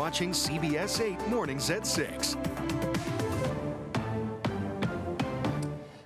watching CBS 8 Mornings at 6.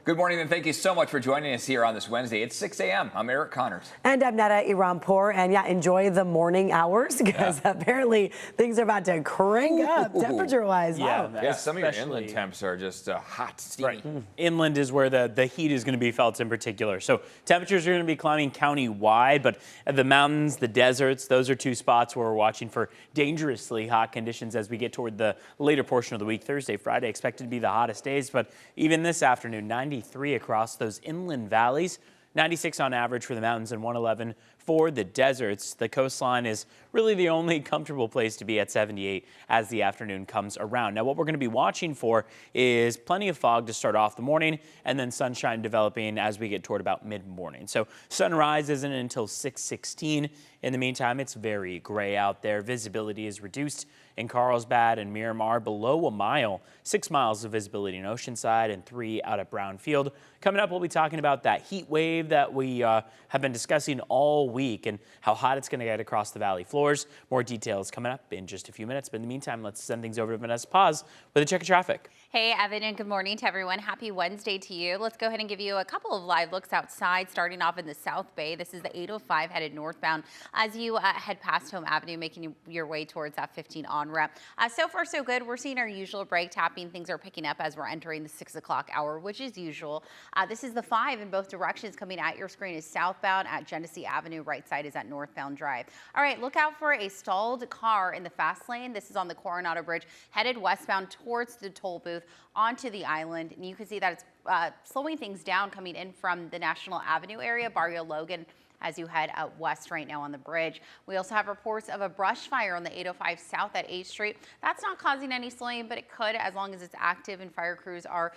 Good morning, and thank you so much for joining us here on this Wednesday. It's 6 a.m. I'm Eric Connors. And I'm Netta Irampour. And yeah, enjoy the morning hours because apparently things are about to crank up temperature-wise. Wow. Yeah, some of your inland temps are just hot, steamy. Right. Inland is where the heat is going to be felt in particular. So temperatures are going to be climbing county-wide, but at the mountains, the deserts, those are two spots where we're watching for dangerously hot conditions as we get toward the later portion of the week. Thursday, Friday expected to be the hottest days, but even this afternoon, 93 across those inland valleys, 96 on average for the mountains and 111 for the deserts. The coastline is really the only comfortable place to be at 78 as the afternoon comes around. Now, what we're going to be watching for is plenty of fog to start off the morning and then sunshine developing as we get toward about mid-morning. So sunrise isn't until 6:16. In the meantime, it's very gray out there. Visibility is reduced in Carlsbad and Miramar, below a mile, 6 miles of visibility in Oceanside and 3 out at Brownfield. Coming up, we'll be talking about that heat wave that we have been discussing all week and how hot it's going to get across the valley floors. More details coming up in just a few minutes. But in the meantime, let's send things over to Vanessa Paz with a check of traffic. Hey, Evan, and good morning to everyone. Happy Wednesday to you. Let's go ahead and give you a couple of live looks outside, starting off in the South Bay. This is the 805 headed northbound as you head past Home Avenue, making your way towards that 15 on-ramp. So far, so good. We're seeing our usual brake tapping. Things are picking up as we're entering the 6 o'clock hour, which is usual. This is the 5 in both directions coming at your screen is southbound at Genesee Avenue. Right side is at northbound drive. All right, look out for a stalled car in the fast lane. This is on the Coronado Bridge, headed westbound towards the toll booth onto the island. And you can see that it's slowing things down coming in from the National Avenue area, Barrio Logan, as you head out west right now on the bridge. We also have reports of a brush fire on the 805 south at 8th Street. That's not causing any slowing, but it could as long as it's active and fire crews are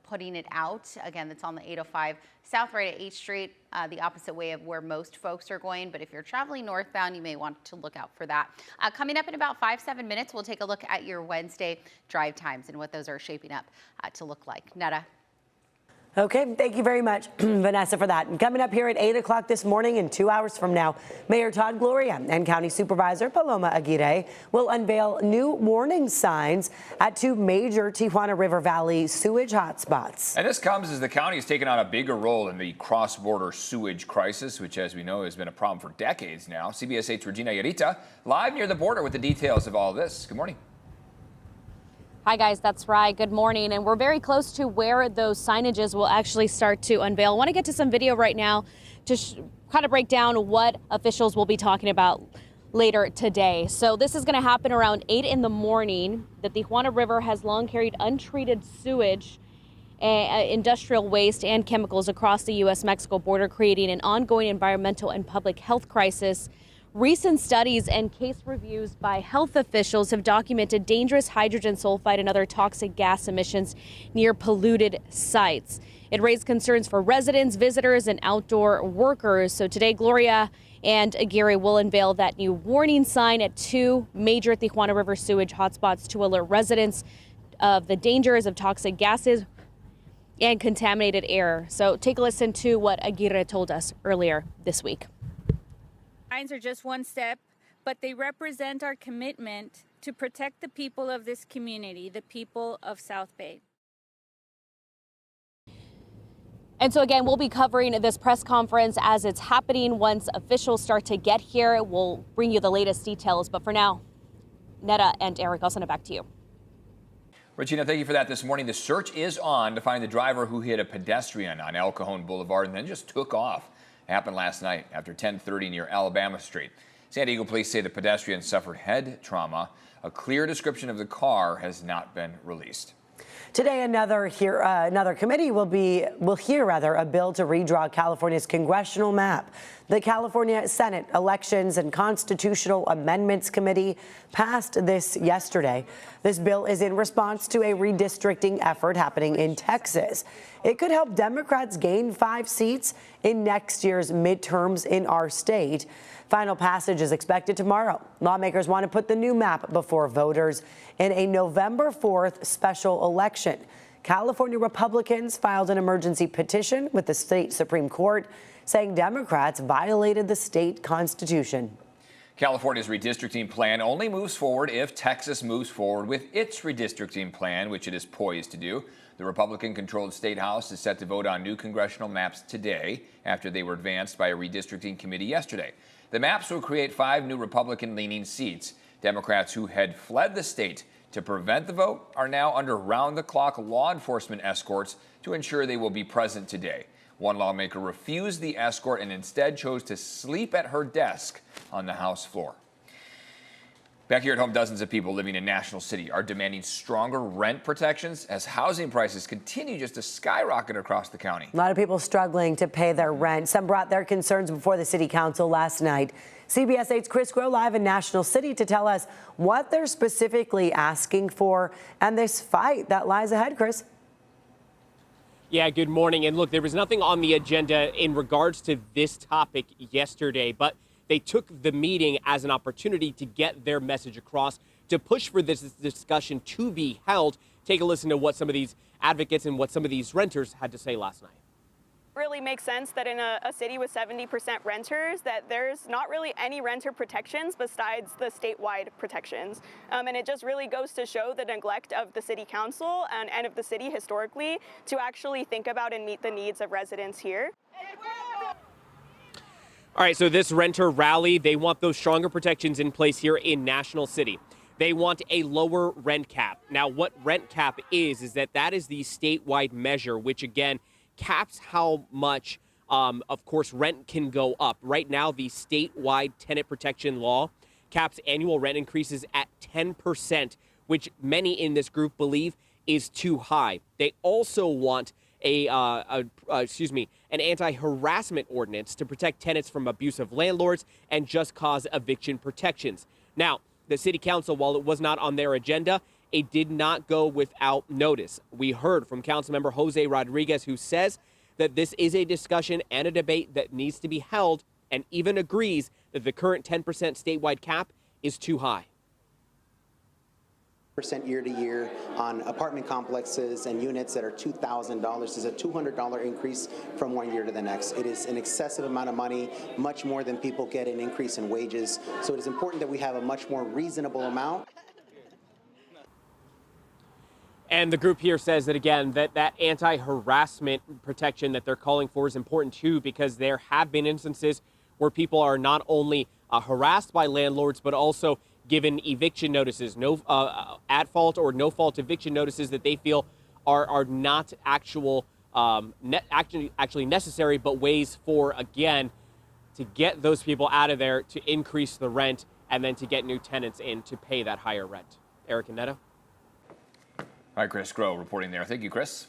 putting it out. Again, that's on the 805 south right at 8th Street, the opposite way of where most folks are going. But if you're traveling northbound, you may want to look out for that. Coming up in about 5-7 minutes, we'll take a look at your Wednesday drive times and what those are shaping up to look like. Netta. Okay, thank you very much, Vanessa, for that. And coming up here at 8 o'clock this morning and 2 hours from now, Mayor Todd Gloria and County Supervisor Paloma Aguirre will unveil new warning signs at 2 major Tijuana River Valley sewage hotspots. And this comes as the county has taken on a bigger role in the cross-border sewage crisis, which, as we know, has been a problem for decades now. CBS 8's Regina Yarita live near the border with the details of all this. Good morning. Hi guys, that's right. Good morning. And we're very close to where those signages will actually start to unveil. I want to get to some video right now to kind of break down what officials will be talking about later today. So this is going to happen around 8 in the morning. The Tijuana River has long carried untreated sewage, industrial waste and chemicals across the U.S.-Mexico border, creating an ongoing environmental and public health crisis. Recent studies and case reviews by health officials have documented dangerous hydrogen sulfide and other toxic gas emissions near polluted sites. It raised concerns for residents, visitors, and outdoor workers. So today, Gloria and Aguirre will unveil that new warning sign at 2 major Tijuana River sewage hotspots to alert residents of the dangers of toxic gases and contaminated air. So take a listen to what Aguirre told us earlier this week. Signs are just one step, but they represent our commitment to protect the people of this community, the people of South Bay. And so again, we'll be covering this press conference as it's happening. Once officials start to get here, we'll bring you the latest details. But for now, Netta and Eric, I'll send it back to you. Regina, thank you for that this morning. The search is on to find the driver who hit a pedestrian on El Cajon Boulevard and then just took off. It happened last night after 10:30 near Alabama Street. San Diego police say the pedestrian suffered head trauma. A clear description of the car has not been released. Today, another committee will hear a bill to redraw California's congressional map. The California Senate Elections and Constitutional Amendments Committee passed this yesterday. This bill is in response to a redistricting effort happening in Texas. It could help Democrats gain 5 seats in next year's midterms in our state. Final passage is expected tomorrow. Lawmakers want to put the new map before voters in a November 4th special election. California Republicans filed an emergency petition with the state Supreme Court saying Democrats violated the state constitution. California's redistricting plan only moves forward if Texas moves forward with its redistricting plan, which it is poised to do. The Republican-controlled state house is set to vote on new congressional maps today after they were advanced by a redistricting committee yesterday. The maps will create 5 new Republican-leaning seats. Democrats who had fled the state to prevent the vote are now under round-the-clock law enforcement escorts to ensure they will be present today. One lawmaker refused the escort and instead chose to sleep at her desk on the House floor. Back here at home, dozens of people living in National City are demanding stronger rent protections as housing prices continue just to skyrocket across the county. A lot of people struggling to pay their rent. Some brought their concerns before the city council last night. CBS 8's Chris Grow live in National City to tell us what they're specifically asking for and this fight that lies ahead, Chris. Yeah, good morning. And look, there was nothing on the agenda in regards to this topic yesterday, but they took the meeting as an opportunity to get their message across, to push for this discussion to be held. Take a listen to what some of these advocates and what some of these renters had to say last night. Really makes sense that in a city with 70% renters that there's not really any renter protections besides the statewide protections. And it just really goes to show the neglect of the city council and of the city historically to actually think about and meet the needs of residents here. All right, so this renter rally, they want those stronger protections in place here in National City. They want a lower rent cap. Now, what rent cap is that is the statewide measure, which again caps how much, of course, rent can go up. Right now, the statewide tenant protection law caps annual rent increases at 10%, which many in this group believe is too high. They also want an anti-harassment ordinance to protect tenants from abusive landlords and just cause eviction protections. Now, the city council, while it was not on their agenda, it did not go without notice. We heard from Councilmember Jose Rodriguez, who says that this is a discussion and a debate that needs to be held, and even agrees that the current 10% statewide cap is too high. % year to year on apartment complexes and units that are $2,000 is a $200 increase from one year to the next. It is an excessive amount of money, much more than people get an increase in wages. So it is important that we have a much more reasonable amount. And the group here says that, again, that anti-harassment protection that they're calling for is important, too, because there have been instances where people are not only harassed by landlords, but also given eviction notices, at fault or no fault eviction notices that they feel are not actually necessary, but ways for, again, to get those people out of there, to increase the rent, and then to get new tenants in to pay that higher rent. Eric and Neto. All right, Chris Grow reporting there. Thank you, Chris.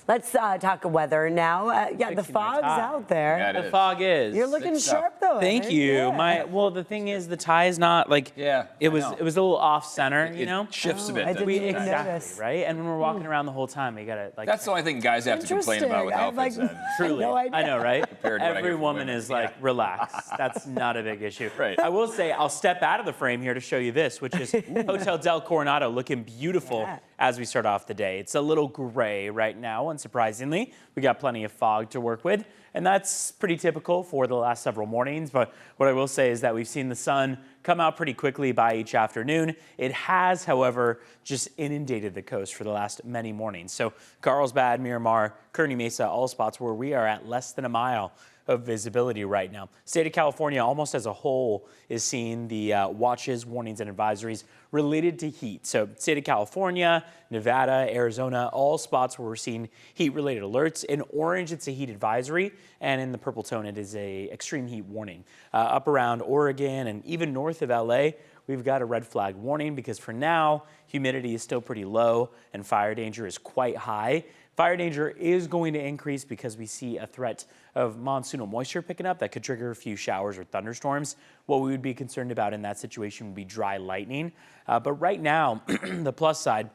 Let's talk weather now. Yeah, the fog's out there. Yeah, The fog is. You're looking sharp, though. Thank you. Yeah. Well, the thing is, the tie is not like. Yeah, It was a little off center, you know. It shifts a bit. I didn't even Exactly, notice. right? And when we're walking around the whole time, we gotta like. That's the only thing guys have to complain about with outfits. Interesting. then. Truly, No idea. I know, right? Compared to what I Every get from woman women. is like, Yeah. relax. That's not a big issue. Right. I will say, I'll step out of the frame here to show you this, which is Hotel Del Coronado looking beautiful Yeah. as we start off the day. It's a little gray right now, unsurprisingly. We got plenty of fog to work with, and that's pretty typical for the last several mornings. But what I will say is that we've seen the sun come out pretty quickly by each afternoon. It has, however, just inundated the coast for the last many mornings. So Carlsbad, Miramar, Kearney Mesa, all spots where we are at less than a mile of visibility right now. State of California almost as a whole is seeing the watches, warnings, and advisories related to heat. So state of California, Nevada, Arizona, all spots where we're seeing heat-related alerts. In orange, it's a heat advisory, and in the purple tone, it is a extreme heat warning. Up around Oregon and even north of LA, we've got a red flag warning because for now, humidity is still pretty low and fire danger is quite high. Fire danger is going to increase because we see a threat of monsoonal moisture picking up that could trigger a few showers or thunderstorms. What we would be concerned about in that situation would be dry lightning. But right now, the plus side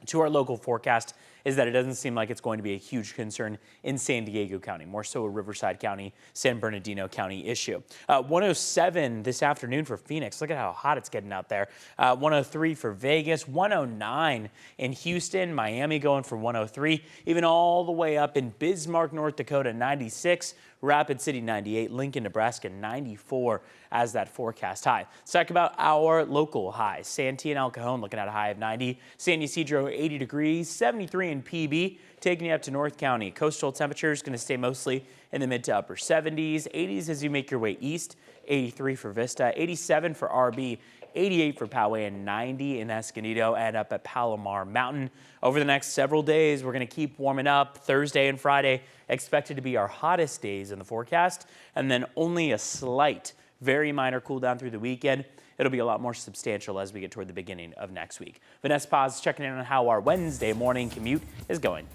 to our local forecast is that it doesn't seem like it's going to be a huge concern in San Diego County, more so a Riverside County, San Bernardino County issue. 107 this afternoon for Phoenix. Look at how hot it's getting out there. 103 for Vegas, 109 in Houston, Miami going for 103, even all the way up in Bismarck, North Dakota, 96. Rapid City 98, Lincoln, Nebraska 94 as that forecast high. Let's talk about our local highs. Santee and El Cajon looking at a high of 90. San Ysidro 80 degrees, 73 in PB, taking you up to North County. Coastal temperatures going to stay mostly in the mid to upper 70s, 80s as you make your way east. 83 for Vista, 87 for RB, 88 for Poway, and 90 in Escondido and up at Palomar Mountain. Over the next several days, we're going to keep warming up. Thursday and Friday expected to be our hottest days in the forecast, and then only a slight, very minor cool down through the weekend. It'll be a lot more substantial as we get toward the beginning of next week. Vanessa Paz checking in on how our Wednesday morning commute is going.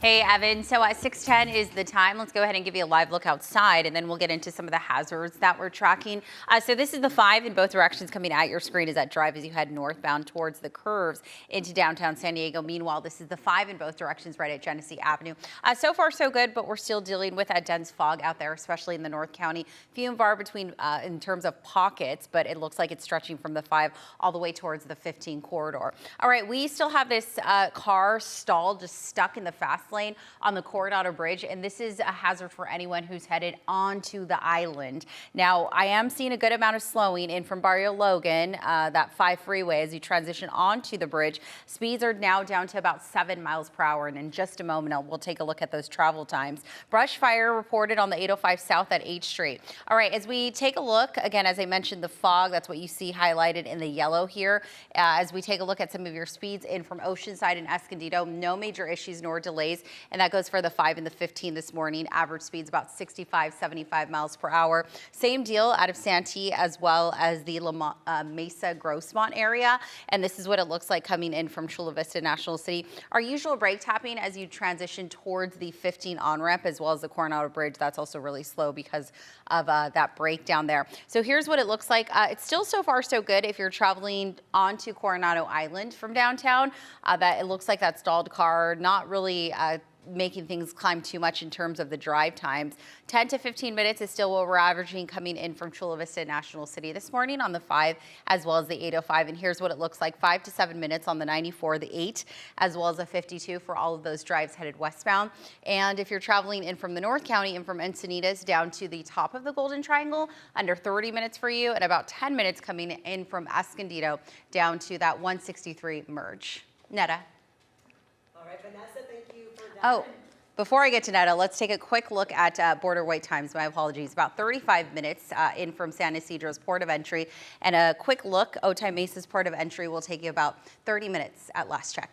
Hey, Evan. So at 6:10 is the time. Let's go ahead and give you a live look outside, and then we'll get into some of the hazards that we're tracking. So this is the 5 in both directions coming at your screen as that drive as you head northbound towards the curves into downtown San Diego. Meanwhile, this is the 5 in both directions right at Genesee Avenue. So far, so good, but we're still dealing with that dense fog out there, especially in the North County. Few and far between in terms of pockets, but it looks like it's stretching from the 5 all the way towards the 15 corridor. All right, we still have this car stalled, just stuck in the fast lane on the Coronado Bridge, and this is a hazard for anyone who's headed onto the island. Now, I am seeing a good amount of slowing in from Barrio Logan, that 5 freeway, as you transition onto the bridge. Speeds are now down to about 7 miles per hour, and in just a moment, we'll take a look at those travel times. Brush fire reported on the 805 South at 8th Street. All right, as we take a look, again, as I mentioned, the fog, that's what you see highlighted in the yellow here. As we take a look at some of your speeds in from Oceanside and Escondido, no major issues nor delays. And that goes for the 5 and the 15 this morning. Average speeds about 65, 75 miles per hour. Same deal out of Santee as well as the Mesa Grossmont area. And this is what it looks like coming in from Chula Vista National City. Our usual brake tapping as you transition towards the 15 on-ramp as well as the Coronado Bridge. That's also really slow because of that breakdown there. So here's what it looks like. It's still so far so good if you're traveling onto Coronado Island from downtown. That it looks like that stalled car, not really making things climb too much in terms of the drive times. 10 to 15 minutes is still what we're averaging coming in from Chula Vista National City this morning on the 5 as well as the 805. And here's what it looks like: 5 to 7 minutes on the 94, the 8, as well as a 52 for all of those drives headed westbound. And if you're traveling in from the North County and from Encinitas down to the top of the Golden Triangle, under 30 minutes for you, and about 10 minutes coming in from Escondido down to that 163 merge. Netta. All right, Vanessa, thank you for that. Oh, before I get to Netta, let's take a quick look at border wait times. My apologies. About 35 minutes in from San Ysidro's port of entry. And a quick look, Otay Mesa's port of entry will take you about 30 minutes at last check.